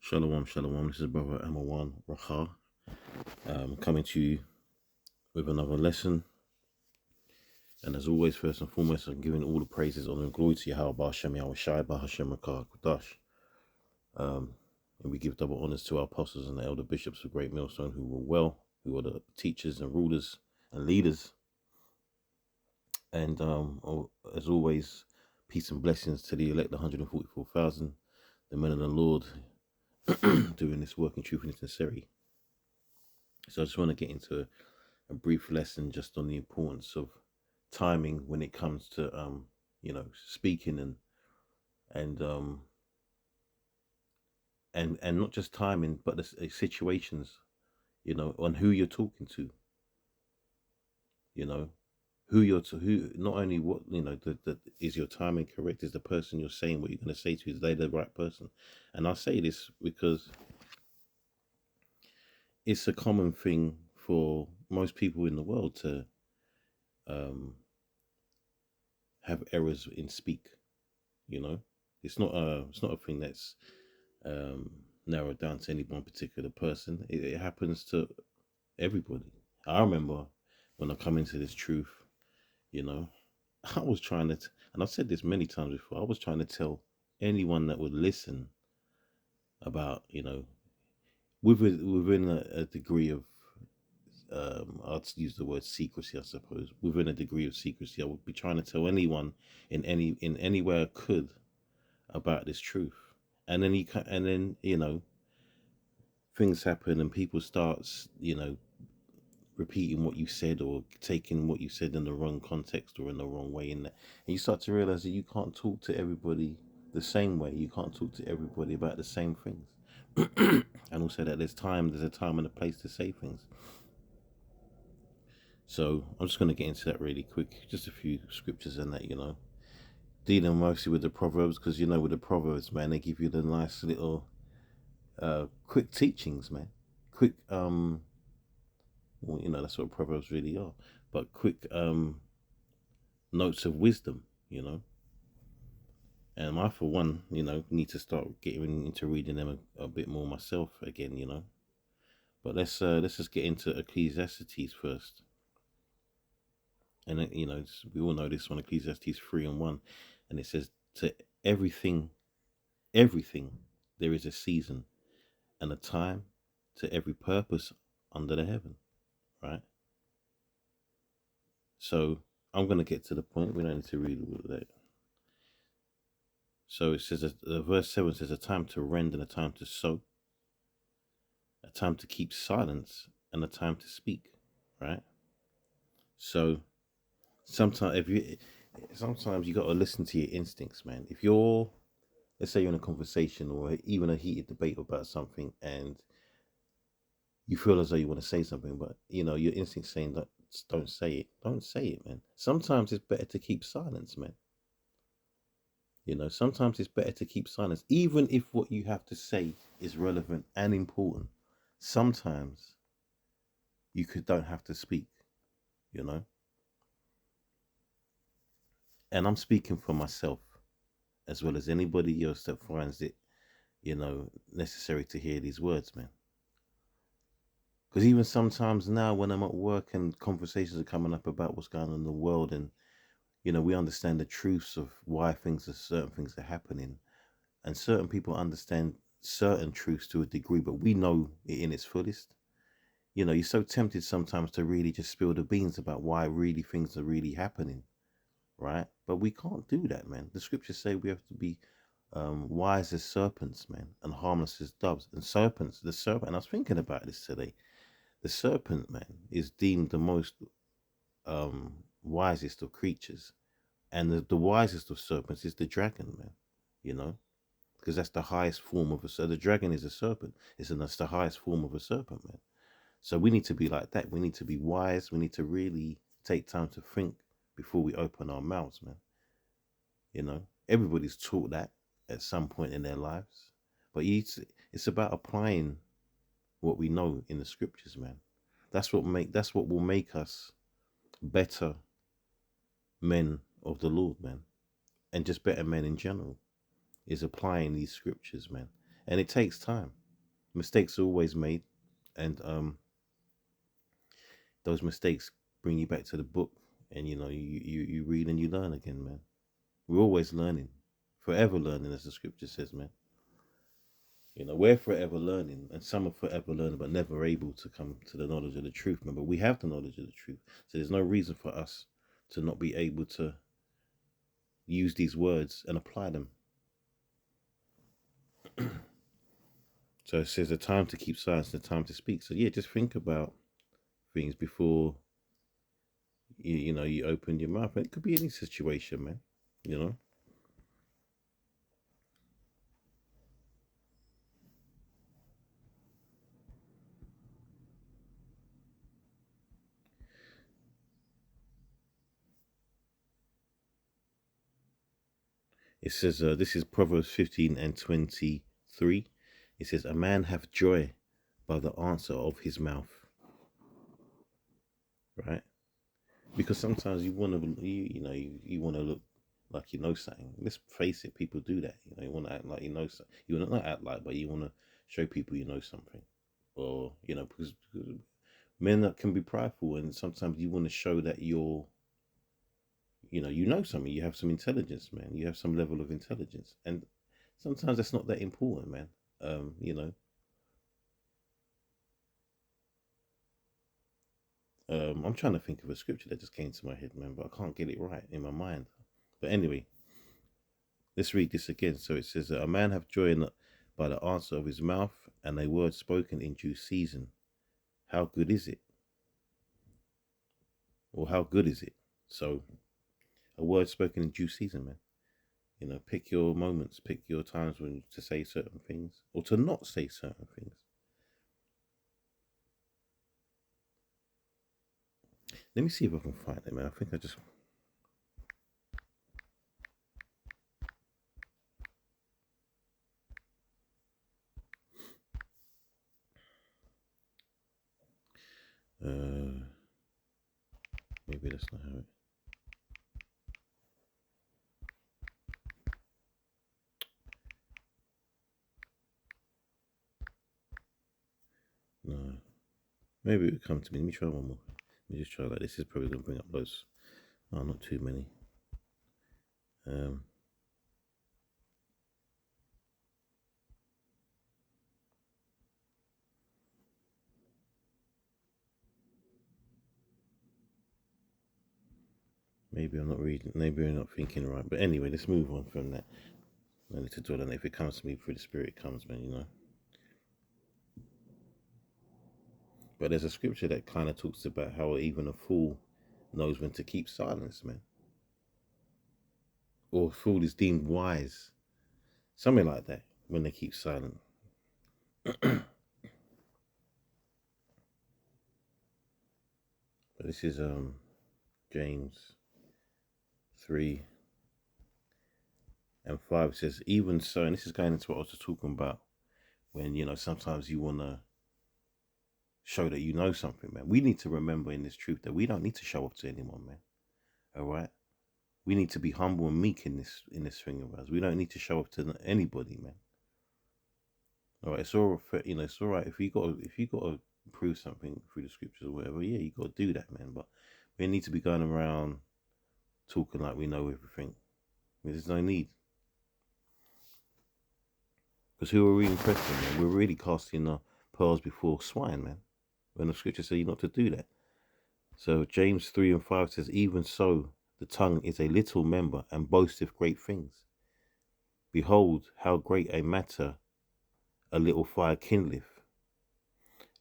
Shalom, shalom. This is Brother Amawan Raha, coming to you with another lesson. And as always, first and foremost, I'm giving all the praises, honor, and glory to Yahweh Hashem Yahushai, Bahashem Rakah Kudash. And we give double honors to our apostles and the elder bishops of Great Millstone who were well, who are the teachers and rulers and leaders. And as always, peace and blessings to the elect 144,000, the men of the Lord, doing this work in truth and sincerity. So I just want to get into a brief lesson just on the importance of timing when it comes to speaking and not just timing but the situations, on who you're talking to, who not only what that is your timing correct, is the person you're saying what you're going to say to, is they the right person. And I say this because it's a common thing for most people in the world to have errors in speak. It's not a thing that's narrowed down to any one particular person. It happens to everybody. I remember when I come into this truth, I was trying to, and I've said this many times before, I was trying to tell anyone that would listen about, within a degree of, I'd use the word secrecy, I suppose. Within a degree of secrecy, I would be trying to tell anyone in any way I could about this truth. And then things happen and people start, repeating what you said or taking what you said in the wrong context or in the wrong way. And you start to realize that you can't talk to everybody the same way. You can't talk to everybody about the same things. And also that there's a time and a place to say things. So I'm just going to get into that really quick. Just a few scriptures and that, dealing mostly with the Proverbs, because with the Proverbs, man, they give you the nice little quick teachings, man. Quick, that's what Proverbs really are. But quick notes of wisdom, And I, for one, need to start getting into reading them a bit more myself again, But let's just get into Ecclesiastes first. And we all know this one, Ecclesiastes 3:1, and it says, "To everything there is a season and a time to every purpose under the heaven." Right? So I'm going to get to the point. We don't need to read all of that. So it says, verse 7 says, "A time to rend and a time to sow, a time to keep silence and a time to speak." Right? So sometimes you got to listen to your instincts, man. If let's say you're in a conversation or even a heated debate about something and you feel as though you want to say something, but your instinct's saying that don't say it. Don't say it, man. Sometimes it's better to keep silence, man. Sometimes it's better to keep silence, even if what you have to say is relevant and important. Sometimes you don't have to speak, And I'm speaking for myself as well as anybody else that finds it, necessary to hear these words, man. Because even sometimes now when I'm at work and conversations are coming up about what's going on in the world, and, we understand the truths of why certain things are happening. And certain people understand certain truths to a degree, but we know it in its fullest. You're so tempted sometimes to really just spill the beans about why really things are really happening, right? But we can't do that, man. The scriptures say we have to be wise as serpents, man, and harmless as doves. And the serpent, and I was thinking about this today, the serpent, man, is deemed the most wisest of creatures. And the wisest of serpents is the dragon, man, because that's the highest form of the dragon is a serpent. That's the highest form of a serpent, man. So we need to be like that. We need to be wise. We need to really take time to think before we open our mouths, man. Everybody's taught that at some point in their lives, but it's about applying what we know in the scriptures, man. That's what will make us better men of the Lord, man, and just better men in general, is applying these scriptures, man, and it takes time. Mistakes are always made, and those mistakes bring you back to the book, and you read and you learn again, man. We're always learning, forever learning, as the scripture says, man. We're forever learning, and some are forever learning, but never able to come to the knowledge of the truth. Remember, we have the knowledge of the truth, so there's no reason for us to not be able to use these words and apply them. So it says the time to keep silence and the time to speak. So yeah, just think about things before you open your mouth. And it could be any situation, man. You know. It says this is Proverbs 15:23. It says, "A man hath joy by the answer of his mouth." Right? Because sometimes you want to, you want to look like you know something. Let's face it, people do that. You want to act like you know something. You want to not act like, but you want to show people you know something, or because men that can be prideful, and sometimes you want to show that you know something. You have some intelligence, man. You have some level of intelligence, and sometimes that's not that important, man. Um, you know, I'm trying to think of a scripture that just came to my head, man, but I can't get it right in my mind. But anyway, let's read this again. So it says, "A man have joy by the answer of his mouth, and a word spoken in due season. How good is it? Or how good is it?" So a word spoken in due season, man. Pick your moments, pick your times when to say certain things or to not say certain things. Let me see if I can find it, man. I think I just. Uh, Maybe that's not how it. No. Maybe it will come to me. Let me try one more. Let me just try that. This is probably going to bring up loads. Oh, not too many. Um, Maybe I'm not reading. Maybe I'm not thinking right. But anyway, let's move on from that. I need to dwell on it. If it comes to me through the Spirit, it comes, man. But there's a scripture that kind of talks about how even a fool knows when to keep silence, man. Or a fool is deemed wise. Something like that when they keep silent. But this is James 3:5. It says, "Even so," and this is going into what I was just talking about, when sometimes you want to show that you know something, man. We need to remember in this truth that we don't need to show off to anyone, man. All right, we need to be humble and meek in this thing of us. We don't need to show off to anybody, man. All right, it's all right if you got to prove something through the scriptures or whatever. Yeah, you got to do that, man. But we need to be going around talking like we know everything. There's no need, because who are we impressing, man? We're really casting our pearls before swine, man. When the scriptures say not to do that. So James 3:5 says, "Even so, the tongue is a little member and boasteth great things. Behold, how great a matter a little fire kindleth.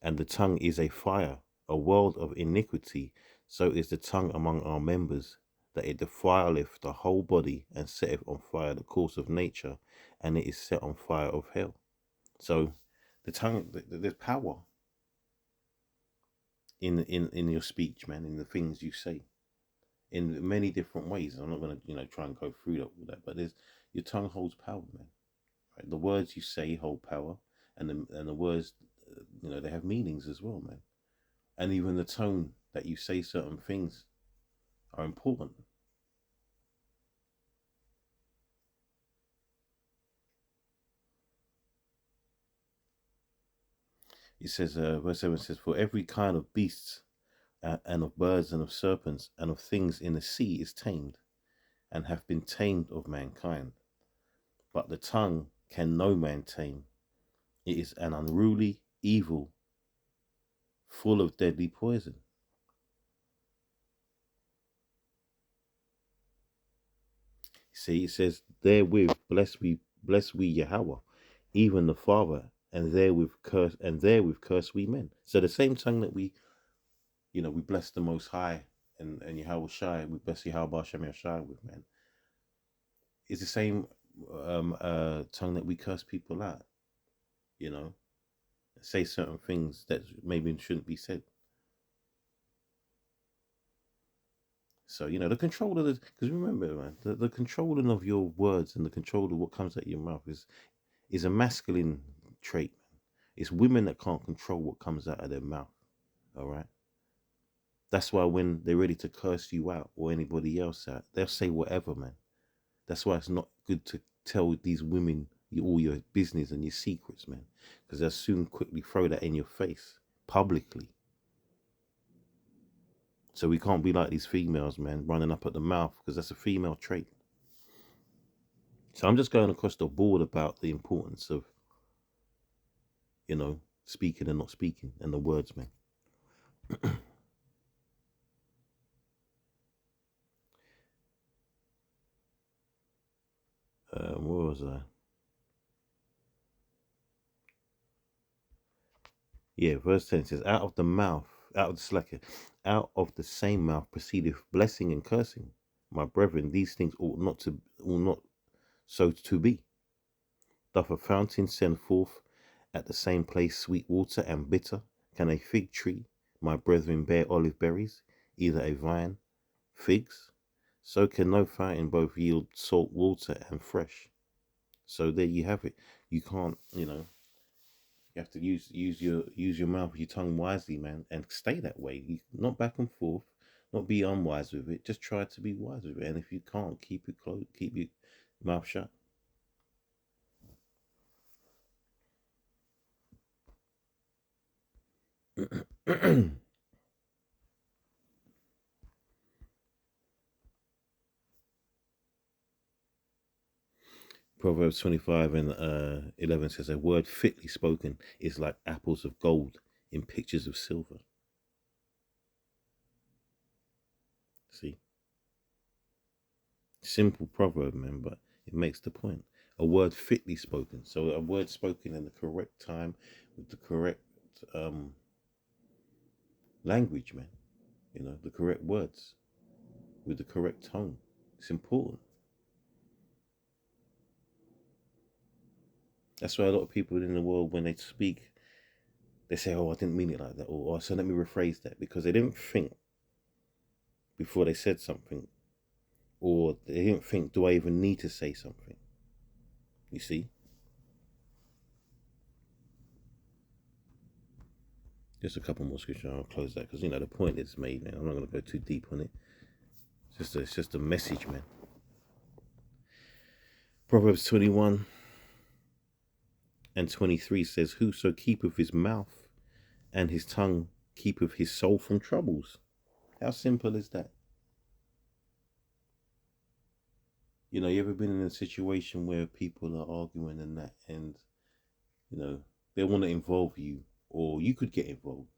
And the tongue is a fire, a world of iniquity. So is the tongue among our members, that it defileth the whole body, and setteth on fire the course of nature, and it is set on fire of hell." So the tongue, there's power in your speech, man, in the things you say, in many different ways. I'm not going to try and go through all that, but there's your tongue holds power, man. Right? The words you say hold power, and the words, they have meanings as well, man. And even the tone that you say certain things are important. It says, verse 7 says, for every kind of beasts and of birds and of serpents and of things in the sea is tamed and have been tamed of mankind. But the tongue can no man tame. It is an unruly evil, full of deadly poison. See, it says, therewith bless we Yahweh, even the Father, and therewith curse we men. So the same tongue that we bless the Most High and Yahweh Shai, we bless Yahweh Shem Yashai with, man, is the same tongue that we curse people out, you know, say certain things that maybe shouldn't be said. So, the control of because remember, man, the controlling of your words and the control of what comes out of your mouth is a masculine trait. It's women that can't control what comes out of their mouth. All right. That's why when they're ready to curse you out or anybody else out, they'll say whatever, man. That's why it's not good to tell these women all your business and your secrets, man, because they'll soon quickly throw that in your face publicly. So we can't be like these females, man, running up at the mouth, because that's a female trait. So I'm just going across the board about the importance of, speaking and not speaking, and the words, man. Where was I? Yeah, verse 10 says, out of the same mouth proceedeth blessing and cursing. My brethren, these things ought not so to be. Doth a fountain send forth at the same place sweet water and bitter? Can a fig tree, my brethren, bear olive berries, either a vine, figs? So can no fountain both yield salt water and fresh. So there you have it. You can't, you have to use your mouth, your tongue wisely, man, and stay that way. Not back and forth, not be unwise with it. Just try to be wise with it. And if you can't, keep it closed, keep your mouth shut. Proverbs 25 and 11 says, a word fitly spoken is like apples of gold in pictures of silver. See? Simple proverb, man, but it makes the point. A word fitly spoken. So a word spoken in the correct time with the correct language, man. The correct words with the correct tone. It's important. That's why a lot of people in the world, when they speak, they say, oh, I didn't mean it like that. Or so let me rephrase that, because they didn't think before they said something. Or they didn't think, do I even need to say something? You see? Just a couple more scriptures, I'll close that, because the point is made, man. I'm not going to go too deep on it. It's just a message, man. Proverbs 21 and 23 says, whoso keepeth his mouth and his tongue keepeth his soul from troubles. How simple is that? You ever been in a situation where people are arguing and that, and they want to involve you, or you could get involved,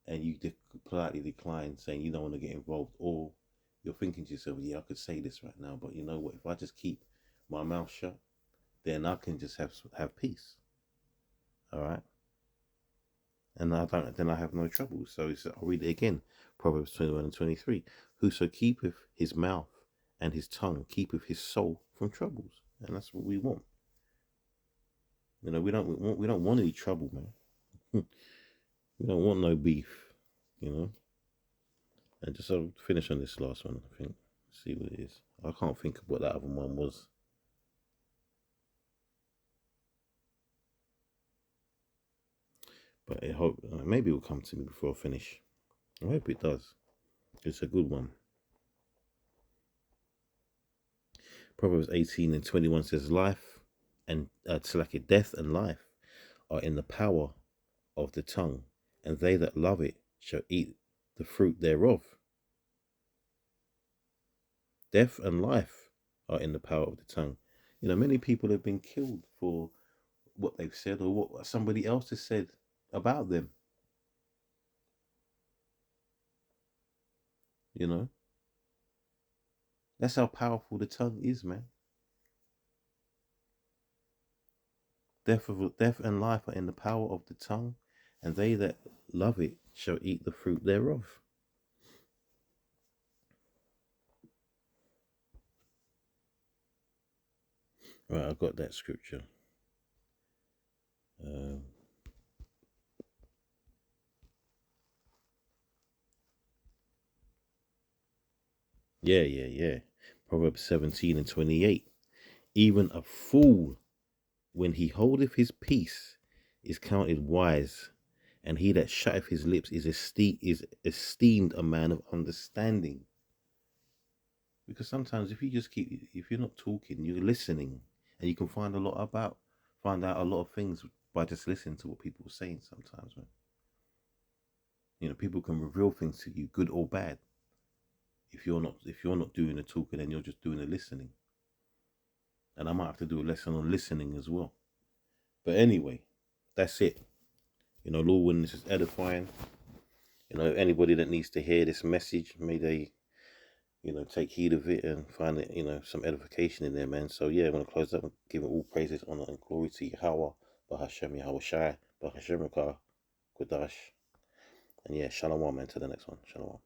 and you politely decline, saying you don't want to get involved, or you're thinking to yourself, yeah, I could say this right now, but you know what? If I just keep my mouth shut, then I can just have peace. All right, and then I have no trouble. So I'll read it again. Proverbs 21 and 23. Whoso keepeth his mouth and his tongue keepeth his soul from troubles, and that's what we want. We don't want any trouble, man. We don't want no beef, And just I'll finish on this last one, I think. See what it is. I can't think of what that other one was. But I hope maybe it will come to me before I finish. I hope it does. It's a good one. Proverbs 18 and 21 says, life and death and life are in the power of the tongue, and they that love it shall eat the fruit thereof. Death and life are in the power of the tongue. Many people have been killed for what they've said or what somebody else has said about them. You know, that's how powerful the tongue is, man. Death and life are in the power of the tongue, and they that love it shall eat the fruit thereof. Right, I've got that scripture. Um, yeah. Proverbs 17:28. Even a fool, when he holdeth his peace, is counted wise, and he that shutteth his lips is esteemed a man of understanding. Because sometimes if you're not talking, you're listening, and you can find out a lot of things by just listening to what people are saying. Sometimes, man, people can reveal things to you, good or bad, if you're not doing the talking and you're just doing the listening. And I might have to do a lesson on listening as well. But anyway, that's it. Lord willing, this is edifying. Anybody that needs to hear this message, may they, take heed of it and find it, some edification in there, man. So yeah, I'm gonna close up and give all praises, honor, and glory to Yahweh, Bahashem Yahweh Shai, Bahashem Rakah, Kodash. And yeah, Shalom, man. To the next one. Shalom.